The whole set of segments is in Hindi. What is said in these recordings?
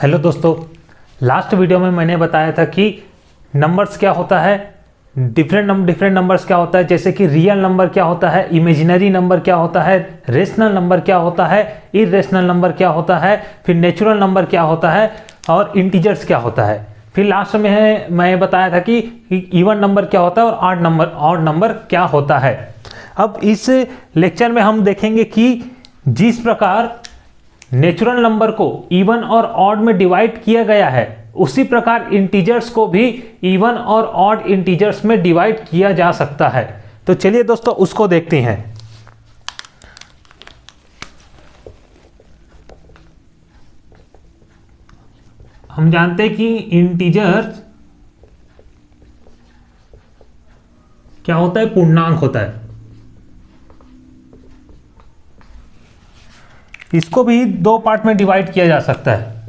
हेलो दोस्तों, लास्ट वीडियो में मैंने बताया था कि नंबर्स क्या होता है, डिफरेंट नंबर्स क्या होता है, जैसे कि रियल नंबर क्या होता है, इमेजिनरी नंबर क्या होता है, रेशनल नंबर क्या होता है, इरेशनल नंबर क्या होता है, फिर नेचुरल नंबर क्या होता है और इंटीजर्स क्या होता है। फिर लास्ट में मैं बताया था कि इवन नंबर क्या होता है और ऑड नंबर क्या होता है। अब इस लेक्चर में हम देखेंगे कि जिस प्रकार नेचुरल नंबर को इवन और ऑड में डिवाइड किया गया है, उसी प्रकार इंटीजर्स को भी इवन और ऑड इंटीजर्स में डिवाइड किया जा सकता है। तो चलिए दोस्तों उसको देखते हैं। हम जानते हैं कि इंटीजर्स क्या होता है, पूर्णांक होता है। इसको भी दो पार्ट में डिवाइड किया जा सकता है।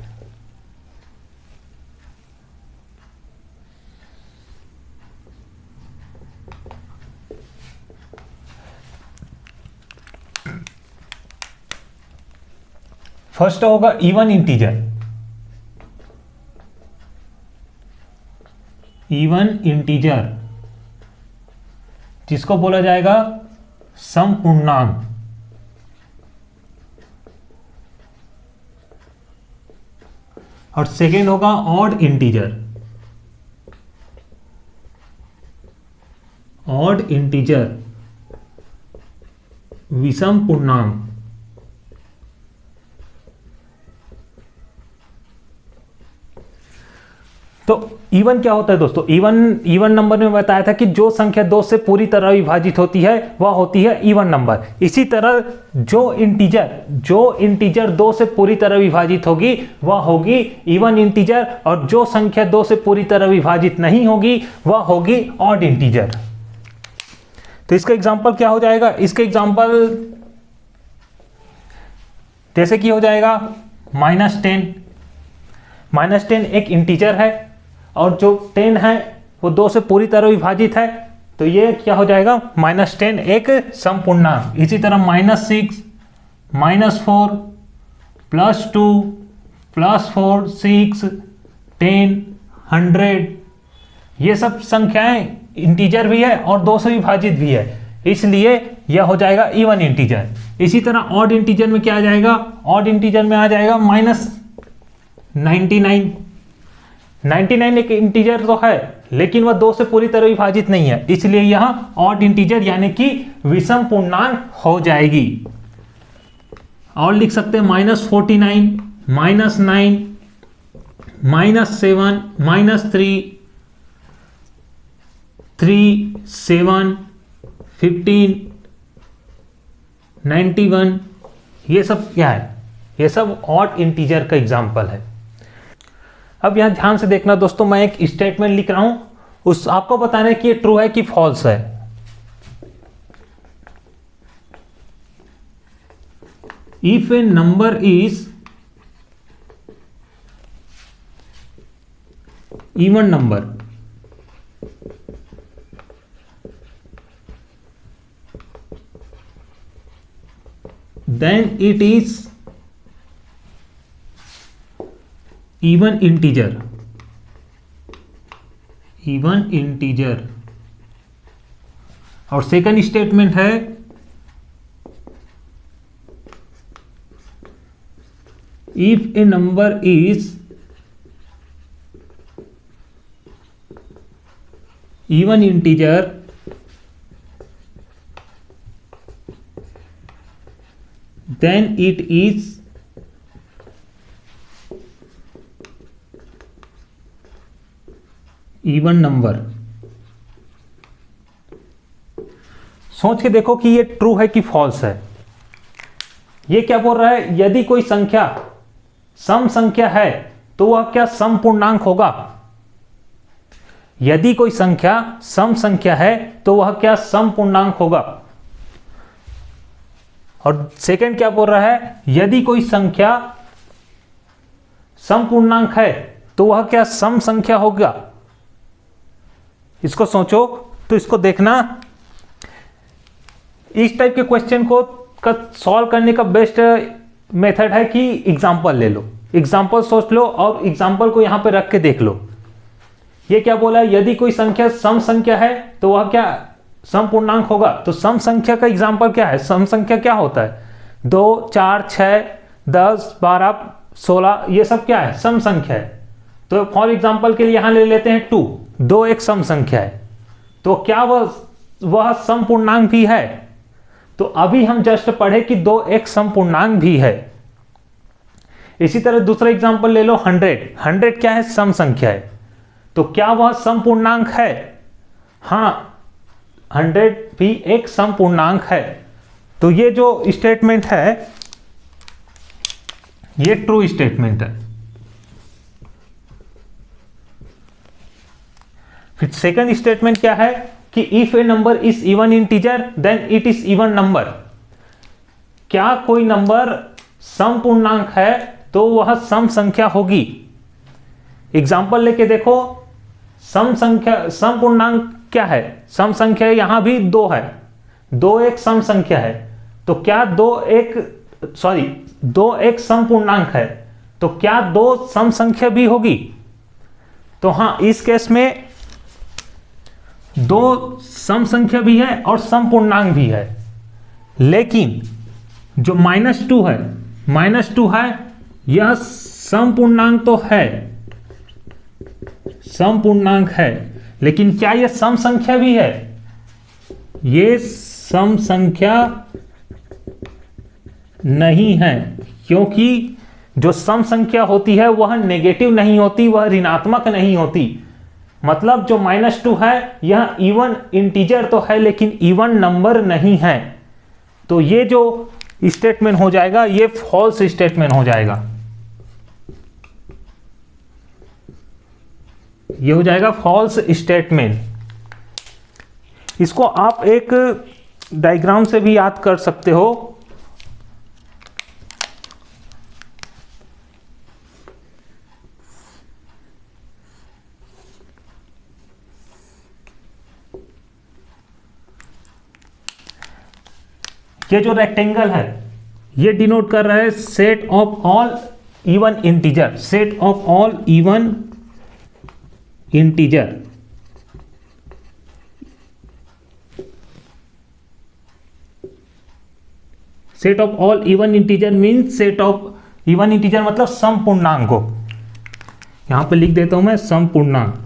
फर्स्ट होगा इवन इंटीजर। इवन इंटीजर जिसको बोला जाएगा समपूर्णांक। और सेकेंड होगा ऑड इंटीजर। ऑड इंटीजर विषम पूर्णांक। तो इवन क्या होता है दोस्तों? इवन नंबर में बताया था कि जो संख्या 2 से पूरी तरह विभाजित होती है वह होती है इवन नंबर। इसी तरह जो इंटीजर 2 से पूरी तरह विभाजित होगी वह होगी इवन इंटीजर, और जो संख्या 2 से पूरी तरह विभाजित नहीं होगी वह होगी ऑड इंटीजर। तो इसका एग्जांपल क्या हो जाएगा? इसका एग्जांपल जैसे कि हो जाएगा -10। -10 एक इंटीजर है और जो 10 है वो 2 से पूरी तरह विभाजित है, तो ये क्या हो जाएगा? -10 एक समपूर्णांक। इसी तरह -6, -4, +2, +4, 6, 10, 100, ये सब संख्याएं इंटीजर भी है और 2 से विभाजित भी है, इसलिए यह हो जाएगा इवन इंटीजर। इसी तरह ऑड इंटीजर में क्या आ जाएगा? ऑड इंटीजर में आ जाएगा -99। 99 एक इंटीजर तो है लेकिन वह 2 से पूरी तरह विभाजित नहीं है, इसलिए यह ऑड इंटीजर यानी कि विषम पूर्णांक हो जाएगी। और लिख सकते हैं -49, -9, -7, -3, 3, 7, 15, 91। ये सब क्या है? ये सब ऑड इंटीजर का एग्जाम्पल है। अब यहां ध्यान से देखना दोस्तों, मैं एक स्टेटमेंट लिख रहा हूं, उस आपको बताना है कि ये ट्रू है कि फॉल्स है। If a number is even number then it is even integer। Even integer. और सेकंड स्टेटमेंट है if a number is even integer then it is even number। सोच के देखो कि ये ट्रू है कि फॉल्स है। ये क्या बोल रहा है? यदि कोई संख्या सम संख्या है तो वह क्या समपूर्णांक होगा? यदि कोई संख्या सम संख्या है तो वह क्या समपूर्णांक होगा? और सेकंड क्या बोल रहा है? यदि कोई संख्या समपूर्णांक है तो वह क्या सम संख्या होगा? इसको सोचो तो इसको देखना। इस टाइप के क्वेश्चन को सॉल्व करने का बेस्ट मेथड है कि एग्जाम्पल ले लो। एग्जाम्पल सोच लो और एग्जाम्पल को यहां पे रख के देख लो। ये क्या बोला, यदि कोई संख्या सम संख्या है तो वह क्या सम पूर्णांक होगा। तो सम संख्या का एग्जाम्पल क्या है, सम संख्या क्या होता है, 2 4 6 10 12 16, ये सब क्या है सम संख्या है। तो फॉर एग्जाम्पल के लिए यहां ले लेते हैं 2, 2 एक सम संख्या है, तो क्या वह सम पूर्णांक भी है। तो अभी हम जस्ट पढ़े कि 2 एक सम पूर्णांक भी है। इसी तरह दूसरा एग्जाम्पल ले लो 100, 100 क्या है सम संख्या है, तो क्या वह सम पूर्णांक है। हाँ, 100 भी एक सम पूर्णांक है। तो ये जो स्टेटमेंट है ये ट्रू स्टेटमेंट है। फिर सेकंड स्टेटमेंट क्या है कि if a number is even integer then it is even number. क्या कोई नंबर सम पूर्णांक है तो वह सम संख्या होगी। एग्जाम्पल लेके देखो, सम संख्या सम पूर्णांक क्या है, सम संख्या यहां भी 2 है, 2 एक सम संख्या है, तो क्या 2 एक सम पूर्णांक है, तो क्या 2 सम संख्या भी होगी। तो हां, इस केस में 2 सम संख्या भी है और सम पूर्णांक भी है। लेकिन जो -2 है, -2 है, यह सम पूर्णांक तो है, सम पूर्णांक है, लेकिन क्या यह सम संख्या भी है। ये सम संख्या नहीं है, क्योंकि जो सम संख्या होती है वह नेगेटिव नहीं होती, वह ऋणात्मक नहीं होती। मतलब जो -2 है यह इवन इंटीजर तो है लेकिन इवन नंबर नहीं है। तो ये जो स्टेटमेंट हो जाएगा ये फॉल्स स्टेटमेंट हो जाएगा, ये हो जाएगा फॉल्स स्टेटमेंट। इसको आप एक डायग्राम से भी याद कर सकते हो। ये जो रेक्टेंगल है ये डिनोट कर रहा है set of all even integer, set of all even integer. Set of all even integer means set of even integer मतलब सम पूर्णांक को, यहां पे लिख देता हूं मैं सम पूर्णांक।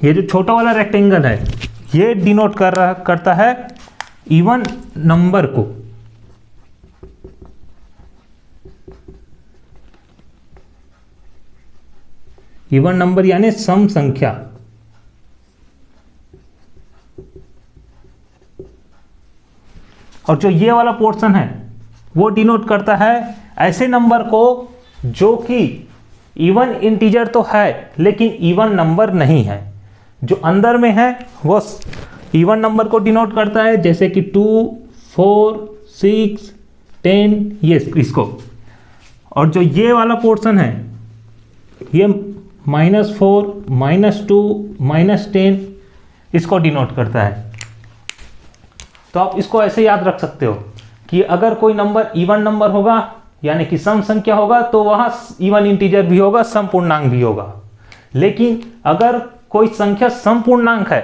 ये जो छोटा वाला रेक्टेंगल है ये डिनोट करता है इवन नंबर को। इवन नंबर यानी सम संख्या। और जो ये वाला पोर्शन है वो डिनोट करता है ऐसे नंबर को जो कि इवन इंटीजर तो है लेकिन इवन नंबर नहीं है। जो अंदर में है वो इवन नंबर को डिनोट करता है, जैसे कि 2 4 6 10 ये इसको। और जो ये वाला पोर्शन है ये -4 -2 -10 इसको डिनोट करता है। तो आप इसको ऐसे याद रख सकते हो कि अगर कोई नंबर इवन नंबर होगा यानी कि सम संख्या होगा तो वहां इवन इंटीजर भी होगा, सम पूर्णांक भी होगा। लेकिन अगर कोई संख्या सम पूर्णांक है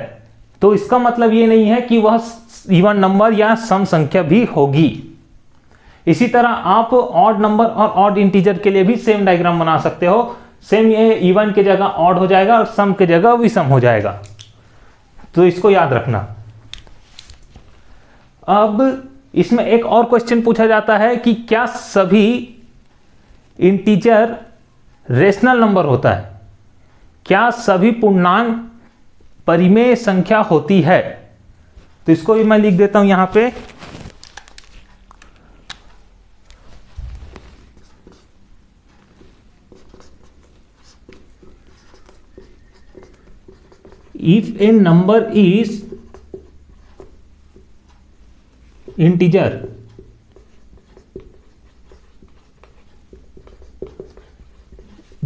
तो इसका मतलब ये नहीं है कि वह इवन नंबर या सम संख्या भी होगी। इसी तरह आप ऑड नंबर और ऑड इंटीजर के लिए भी सेम डायग्राम बना सकते हो। सेम ये इवन की जगह ऑड हो जाएगा और सम की जगह विषम हो जाएगा। तो इसको याद रखना। अब इसमें एक और क्वेश्चन पूछा जाता है कि क्या सभी इंटीजर रेशनल नंबर होता है, क्या सभी पूर्णांक परिमेय संख्या होती है। तो इसको भी मैं लिख देता हूं यहां पे। If a number is integer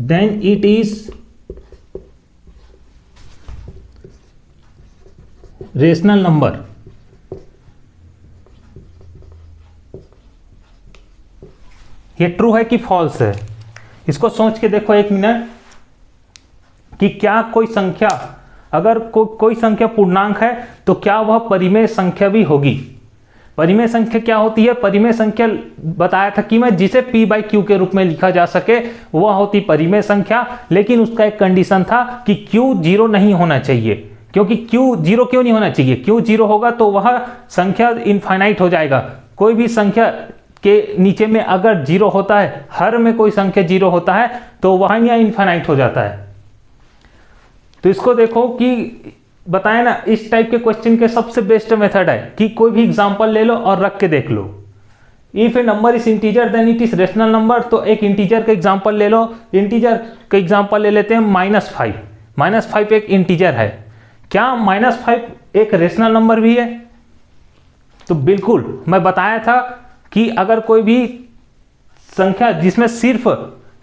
then it is rational number. ये ट्रू है कि फॉल्स है? इसको सोच के देखो एक मिनट कि क्या कोई संख्या, अगर कोई संख्या पूर्णांक है तो क्या वह परिमेय संख्या भी होगी? परिमेय संख्या क्या होती है? परिमेय संख्या बताया था कि मैं जिसे p बाई क्यू के रूप में लिखा जा सके वह होती परिमेय संख्या, लेकिन उसका एक कंडीशन था कि q 0 नहीं होना चाहिए। क्योंकि q 0 क्यों नहीं होना चाहिए? q 0 होगा तो वह संख्या इनफाइनाइट हो जाएगा। कोई भी संख्या के नीचे में अगर 0 होता है, हर में कोई संख्या 0 होता है तो वह यहाँ इनफाइनाइट हो जाता है। तो इसको देखो कि बताए ना, इस टाइप के क्वेश्चन के सबसे बेस्ट मेथड है कि कोई भी एग्जांपल ले लो और रख के देख लो। If a number is integer then it is rational number, तो एक इंटीजर का एग्जांपल ले लो। इंटीजर का एग्जांपल ले लेते हैं -5। -5 एक इंटीजर है। क्या -5 एक रेशनल नंबर भी है? तो बिल्कुल, मैं बताया था कि अगर कोई भी संख्या जिसमें सिर्फ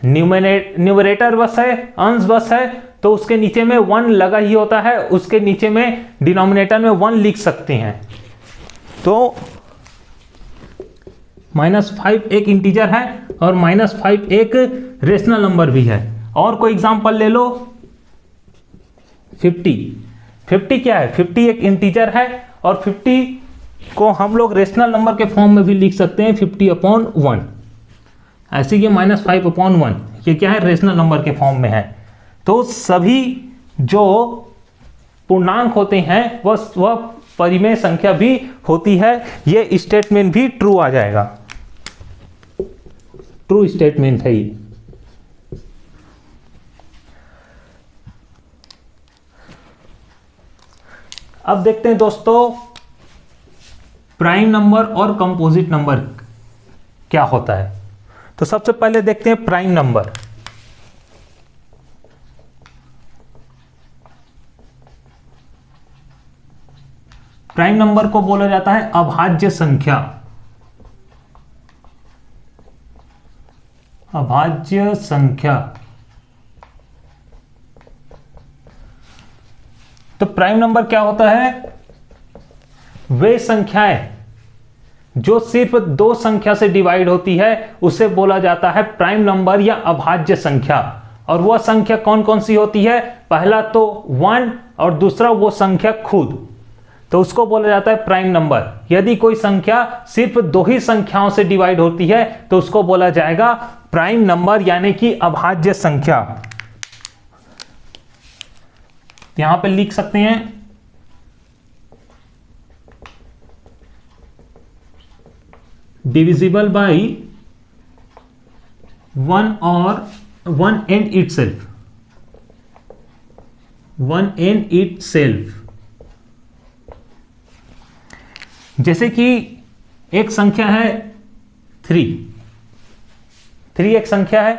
न्यूमरेटर बस है, अंश बस है, तो उसके नीचे में 1 लगा ही होता है, उसके नीचे में डिनोमिनेटर में 1 लिख सकते हैं। तो -5 एक इंटीजर है और -5 एक रेशनल नंबर भी है। और कोई एग्जांपल ले लो, 50। 50 क्या है? 50 एक इंटीजर है और 50 को हम लोग रेशनल नंबर के फॉर्म में भी लिख सकते हैं 50/1। ऐसे ये -5/1, ये क्या है? रेशनल नंबर के फॉर्म में है। तो सभी जो पूर्णांक होते हैं वह परिमेय संख्या भी होती है। ये स्टेटमेंट भी ट्रू आ जाएगा, ट्रू स्टेटमेंट है ये। अब देखते हैं दोस्तों प्राइम नंबर और कंपोजिट नंबर क्या होता है। तो सबसे पहले देखते हैं प्राइम नंबर। प्राइम नंबर को बोला जाता है अभाज्य संख्या। अभाज्य संख्या। तो प्राइम नंबर क्या होता है? वे संख्याएं जो सिर्फ 2 संख्या से डिवाइड होती है उसे बोला जाता है प्राइम नंबर या अभाज्य संख्या। और वह संख्या कौन कौन सी होती है? पहला तो 1 और दूसरा वो संख्या खुद, तो उसको बोला जाता है प्राइम नंबर। यदि कोई संख्या सिर्फ 2 ही संख्याओं से डिवाइड होती है तो उसको बोला जाएगा प्राइम नंबर यानी कि अभाज्य संख्या। यहां पे लिख सकते हैं डिविजिबल बाय 1 और 1 एंड इटसेल्फ। 1 and itself. जैसे कि एक संख्या है 3 एक संख्या है,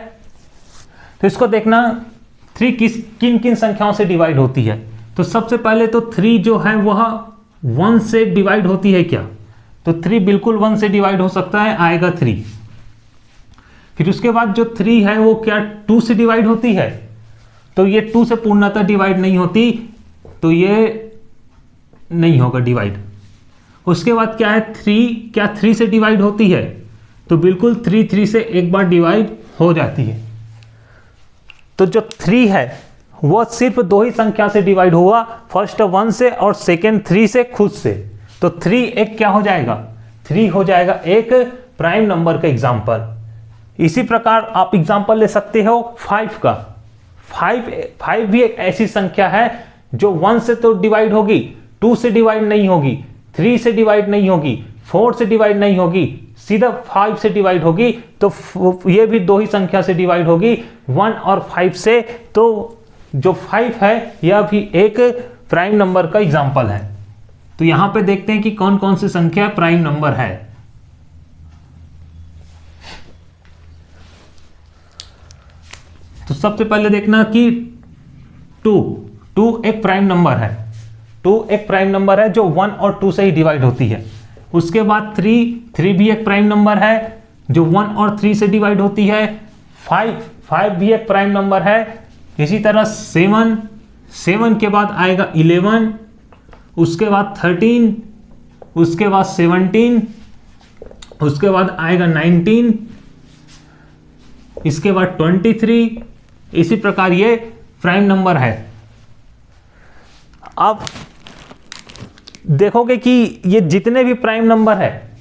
तो इसको देखना 3 किन किन संख्याओं से डिवाइड होती है। तो सबसे पहले तो 3 जो है वह 1 से डिवाइड होती है क्या? तो 3 बिल्कुल 1 से डिवाइड हो सकता है, आएगा 3। फिर उसके बाद जो 3 है वो क्या 2 से डिवाइड होती है? तो ये 2 से पूर्णतः डिवाइड नहीं होती, तो ये नहीं होगा डिवाइड। उसके बाद क्या है 3, क्या 3 से डिवाइड होती है? तो बिल्कुल 3 से एक बार डिवाइड हो जाती है। तो जो 3 है वह सिर्फ 2 ही संख्या से डिवाइड हुआ, फर्स्ट 1 से और सेकेंड 3 से खुद से। तो 3 एक क्या हो जाएगा? 3 हो जाएगा एक प्राइम नंबर का एग्जाम्पल। इसी प्रकार आप एग्जाम्पल ले सकते हो 5 का। 5 भी एक ऐसी संख्या है जो 1 से तो डिवाइड होगी, 2 से डिवाइड नहीं होगी, 3 से डिवाइड नहीं होगी, 4 से डिवाइड नहीं होगी, सीधा 5 से डिवाइड होगी। तो ये भी 2 ही संख्या से डिवाइड होगी, 1 और 5 से। तो जो 5 है यह भी एक प्राइम नंबर का एग्जाम्पल है। तो यहां पे देखते हैं कि कौन कौन सी संख्या प्राइम नंबर है। तो सबसे पहले देखना कि 2 एक प्राइम नंबर है। 2 एक प्राइम नंबर है जो 1 और 2 से ही डिवाइड होती है। उसके बाद 3 भी एक प्राइम नंबर है जो 1 और 3 से डिवाइड होती है। 5 भी एक प्राइम नंबर है। इसी तरह 7 के बाद आएगा 11, उसके बाद 13, उसके बाद 17, उसके बाद आएगा 19, इसके बाद 23। इसी प्रकार ये प्राइम नंबर है। अब देखोगे कि ये जितने भी प्राइम नंबर है,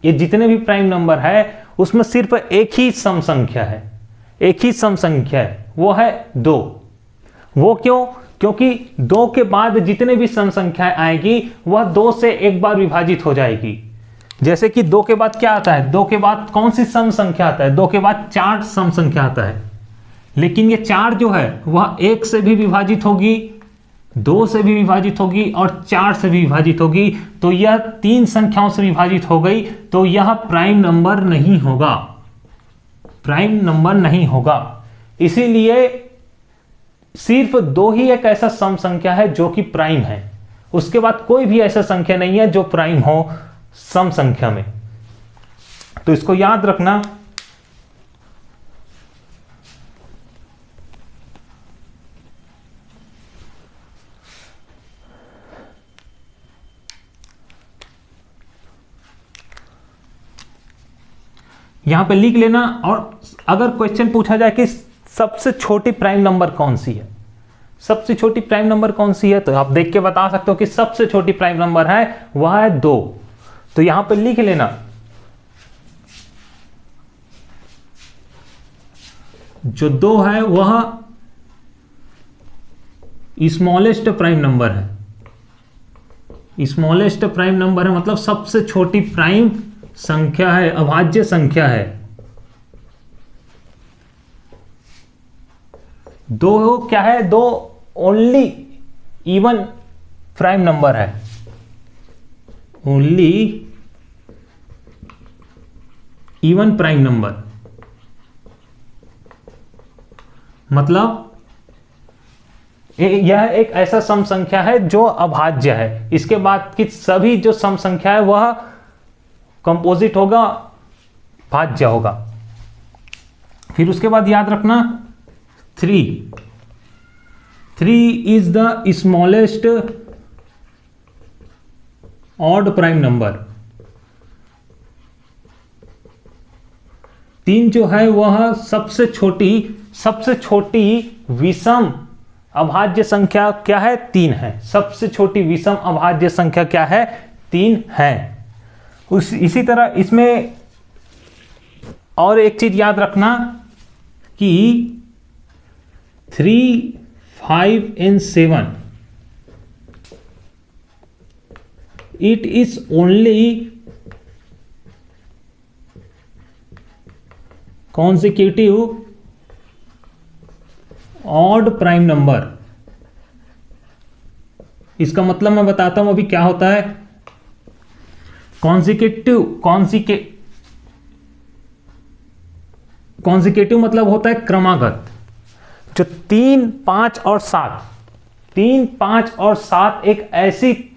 ये जितने भी प्राइम नंबर है उसमें सिर्फ एक ही सम संख्या है, एक ही सम संख्या है, वो है 2। वो क्यों? क्योंकि 2 के बाद जितने भी सम संख्याएं आएगी वह 2 से एक बार विभाजित हो जाएगी। जैसे कि 2 के बाद क्या आता है? 2 के बाद कौन सी सम संख्या आता है? 2 के बाद 4 सम संख्या आता है, लेकिन ये 4 जो है वह 1 से भी विभाजित होगी, 2 से भी विभाजित होगी और 4 से भी विभाजित होगी। तो यह 3 संख्याओं से विभाजित हो गई, तो यह प्राइम नंबर नहीं होगा, प्राइम नंबर नहीं होगा। इसीलिए सिर्फ 2 ही एक ऐसा सम संख्या है जो कि प्राइम है, उसके बाद कोई भी ऐसा संख्या नहीं है जो प्राइम हो सम संख्या में। तो इसको याद रखना। यहां पे लिख लेना। और अगर क्वेश्चन पूछा जाए कि सबसे छोटी प्राइम नंबर कौन सी है, सबसे छोटी प्राइम नंबर कौन सी है, तो आप देख के बता सकते हो कि सबसे छोटी प्राइम नंबर है वह है 2। तो यहां पे लिख लेना जो 2 है वह स्मॉलेस्ट प्राइम नंबर है, स्मॉलेस्ट प्राइम नंबर है, मतलब सबसे छोटी प्राइम संख्या है, अभाज्य संख्या है। 2 क्या है? 2 ओनली इवन प्राइम नंबर है, ओनली इवन प्राइम नंबर, मतलब यह एक ऐसा सम संख्या है जो अभाज्य है। इसके बाद की सभी जो सम संख्या है वह कंपोजिट होगा, भाज्य होगा। फिर उसके बाद याद रखना 3 is the smallest odd prime number. 3 जो है वह सबसे छोटी विषम अभाज्य संख्या क्या है? 3 है। सबसे छोटी विषम अभाज्य संख्या क्या है? 3 है। इसी तरह इसमें और एक चीज याद रखना कि 3, 5 and 7 it is only consecutive odd prime number. इसका मतलब मैं बताता हूं अभी क्या होता है। कॉन्जिकेटिव मतलब होता है क्रमागत। जो 3, 5 और 7, 3, 5 और 7 एक ऐसी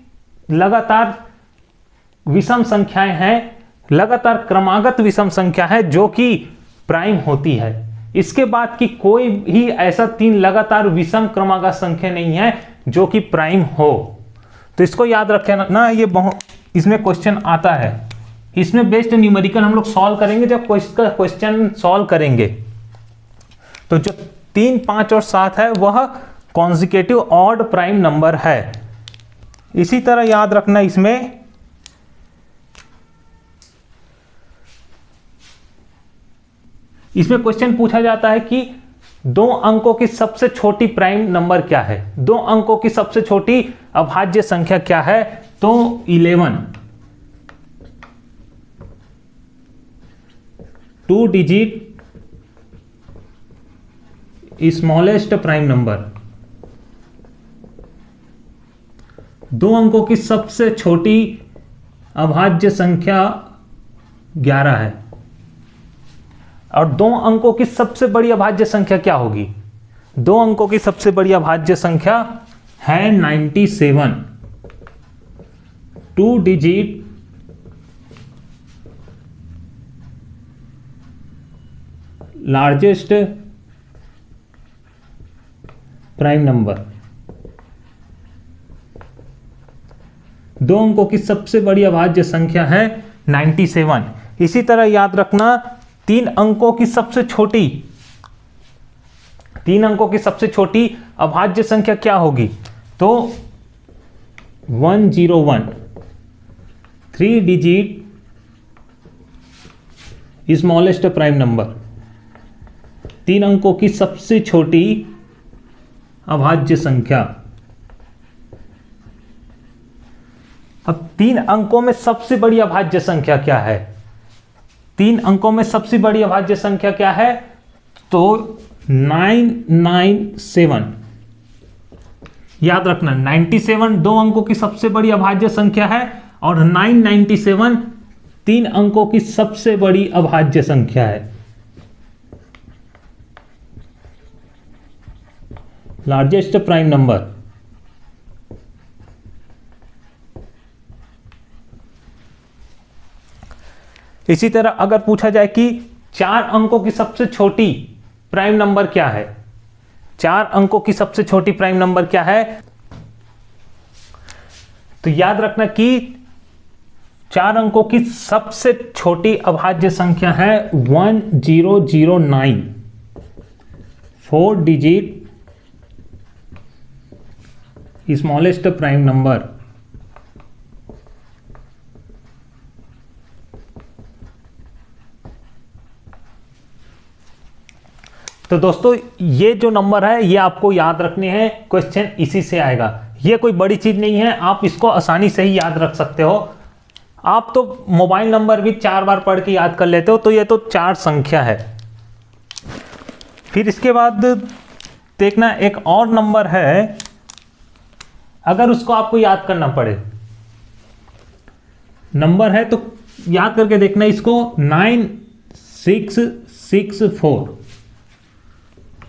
लगातार विषम संख्याएं हैं, लगातार क्रमागत विषम संख्या है जो कि प्राइम होती है। इसके बाद की कोई भी ऐसा 3 लगातार विषम क्रमागत संख्या नहीं है जो कि प्राइम हो। तो इसको याद रखना, ये इसमें क्वेश्चन आता है। इसमें बेस्ड न्यूमेरिकल हम लोग सॉल्व करेंगे जब क्वेश्चन सॉल्व करेंगे। तो जो 3, 5 और 7 है वह कॉन्जिकेटिव ऑड प्राइम नंबर है। इसी तरह याद रखना इसमें क्वेश्चन पूछा जाता है कि 2 अंकों की सबसे छोटी प्राइम नंबर क्या है? 2 अंकों की सबसे छोटी अभाज्य संख्या क्या है? तो 11, 2 डिजिट स्मॉलेस्ट प्राइम नंबर। 2 अंकों की सबसे छोटी अभाज्य संख्या 11 है। और 2 अंकों की सबसे बड़ी अभाज्य संख्या क्या होगी? 2 अंकों की सबसे बड़ी अभाज्य संख्या है 97, 2 डिजिट लार्जेस्ट प्राइम नंबर, 2 अंकों की सबसे बड़ी अभाज्य संख्या है 97। इसी तरह याद रखना 3 अंकों की सबसे छोटी अभाज्य संख्या क्या होगी, तो 101, 3 डिजिट स्मॉलेस्ट प्राइम नंबर, 3 अंकों की सबसे छोटी अभाज्य संख्या। अब 3 अंकों में सबसे बड़ी अभाज्य संख्या क्या है, 3 अंकों में सबसे बड़ी अभाज्य संख्या क्या है, तो 997। याद रखना 97 2 अंकों की सबसे बड़ी अभाज्य संख्या है और 997 3 अंकों की सबसे बड़ी अभाज्य संख्या है। लार्जेस्ट प्राइम नंबर, इसी तरह अगर पूछा जाए कि 4 अंकों की सबसे छोटी प्राइम नंबर क्या है, 4 अंकों की सबसे छोटी प्राइम नंबर क्या है, तो याद रखना कि 4 अंकों की सबसे छोटी अभाज्य संख्या है 1009, 4 डिजिट स्मॉलेस्ट प्राइम नंबर। तो दोस्तों ये जो नंबर है ये आपको याद रखने हैं, क्वेश्चन इसी से आएगा, ये कोई बड़ी चीज नहीं है, आप इसको आसानी से ही याद रख सकते हो। आप तो मोबाइल नंबर भी 4 बार पढ़ के याद कर लेते हो, तो ये तो 4 संख्या है। फिर इसके बाद देखना एक और नंबर है, अगर उसको आपको याद करना पड़े, नंबर है तो याद करके देखना इसको, 9664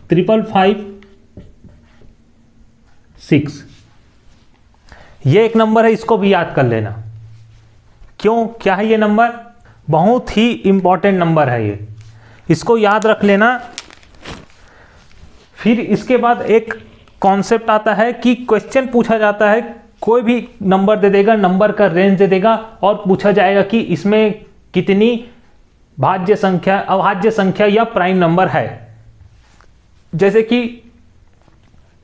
5556, ये एक नंबर है, इसको भी याद कर लेना। क्यों, क्या है ये नंबर, बहुत ही इंपॉर्टेंट नंबर है ये, इसको याद रख लेना। फिर इसके बाद एक कॉन्सेप्ट आता है कि क्वेश्चन पूछा जाता है, कोई भी नंबर दे देगा, नंबर का रेंज दे देगा और पूछा जाएगा कि इसमें कितनी भाज्य संख्या, अभाज्य संख्या या प्राइम नंबर है। जैसे कि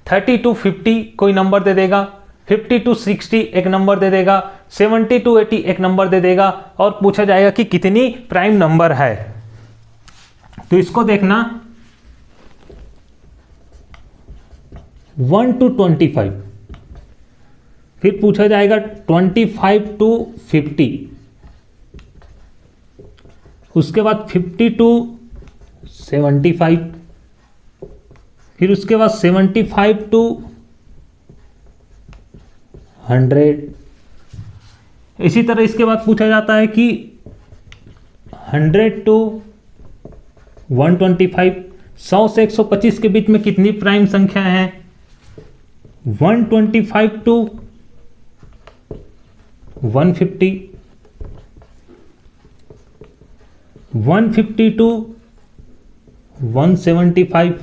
30 to 50 कोई नंबर दे देगा, 50 to 60 एक नंबर दे देगा, 70 to 80 एक नंबर दे देगा और पूछा जाएगा कि कितनी प्राइम नंबर है। तो इसको देखना 1 to 25, फिर पूछा जाएगा 25 to 50, उसके बाद 50 to 75, फिर उसके बाद 75 to 100। इसी तरह इसके बाद पूछा जाता है कि 100 to 125, 100 से 125 के बीच में कितनी प्राइम संख्या है, 125 to 150, 150 to 175,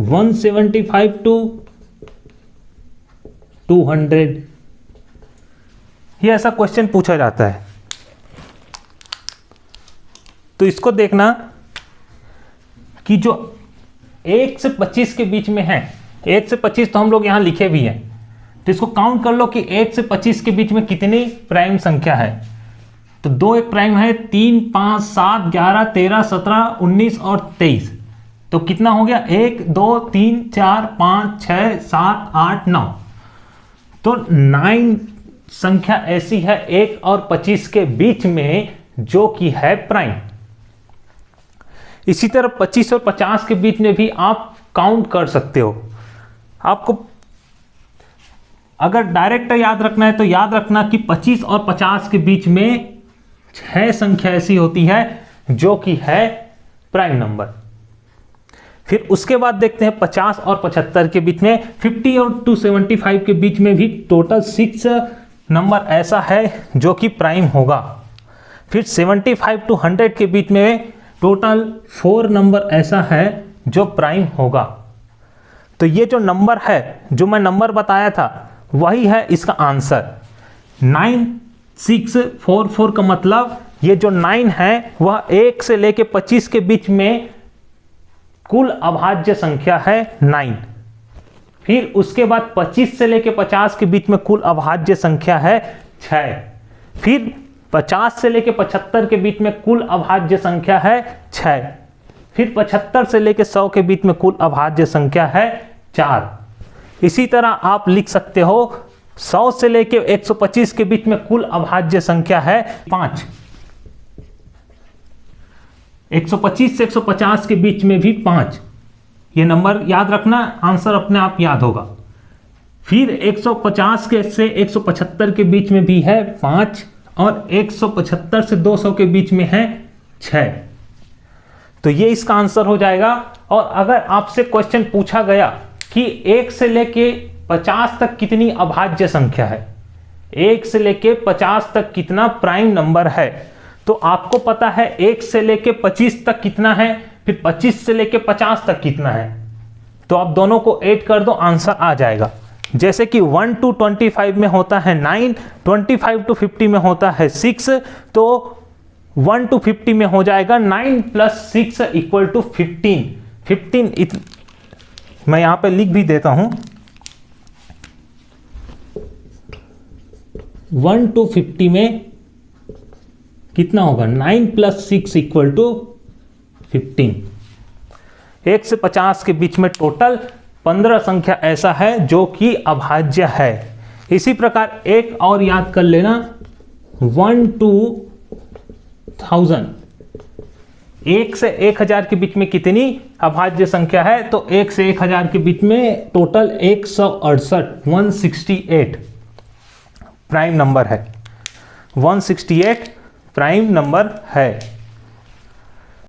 175 to 200। ये ऐसा क्वेश्चन पूछा जाता है। तो इसको देखना कि जो 1 से 25 के बीच में है, 1 से 25 तो हम लोग यहां लिखे भी हैं, तो इसको काउंट कर लो कि 1 से 25 के बीच में कितनी प्राइम संख्या है। तो 2 एक प्राइम है, 3, 5, 7, 11, 13, 17, 19 और 23, तो कितना हो गया, 1, 2, 3, 4, 5, 6, 7, 8, 9। तो 9 संख्या ऐसी है 1 और 25 के बीच में जो कि है प्राइम। इसी तरह 25 और 50 के बीच में भी आप काउंट कर सकते हो। आपको अगर डायरेक्ट याद रखना है तो याद रखना कि 25 और 50 के बीच में 6 संख्या ऐसी होती है जो कि है प्राइम नंबर। फिर उसके बाद देखते हैं 50 और 75 के बीच में, 50 और 275 के बीच में भी टोटल 6 नंबर ऐसा है जो कि प्राइम होगा। फिर 75 to 100 के बीच में टोटल 4 नंबर ऐसा है जो प्राइम होगा। तो ये जो नंबर है, जो मैं नंबर बताया था, वही है इसका आंसर। 9644 का मतलब ये जो 9 है वह 1 से लेके 25 के बीच में कुल अभाज्य संख्या है 9। फिर उसके बाद 25 से लेके 50 के बीच में कुल अभाज्य संख्या है 6। फिर 50 से लेके 75 के बीच में कुल अभाज्य संख्या है 6। फिर 75 से लेके 100 के बीच में कुल अभाज्य संख्या है 4। इसी तरह आप लिख सकते हो 100 से लेके 125 के बीच में कुल अभाज्य संख्या है 5। 125 से 150 के बीच में भी 5। ये नंबर याद रखना, आंसर अपने आप याद होगा। फिर 150 के से 175 के बीच में भी है 5 और 175 से 200 के बीच में है 6। तो ये इसका आंसर हो जाएगा। और अगर आपसे क्वेश्चन पूछा गया कि 1 से लेके 50 तक कितनी अभाज्य संख्या है, 1 से लेके 50 तक कितना प्राइम नंबर है, तो आपको पता है 1 से लेके 25 तक कितना है, फिर 25 से लेके 50 तक कितना है, तो आप दोनों को ऐड कर दो, आंसर आ जाएगा। जैसे कि 1 to 25 में होता है 9, 25 to 50 में होता है 6, तो 1 to 50 में हो जाएगा 9 + 6 = 15। 15 मैं यहां पे लिख भी देता हूं। 1 to 50 में कितना होगा, 9 + 6 = 15। 1 से 50 के बीच में टोटल 15 संख्या ऐसा है जो कि अभाज्य है। इसी प्रकार एक और याद कर लेना, 1 to 1000, 1 से 1000 के बीच में कितनी अभाज्य संख्या है, तो 1 से 1000 के बीच में टोटल 168, 168 प्राइम नंबर है। 168 प्राइम नंबर है।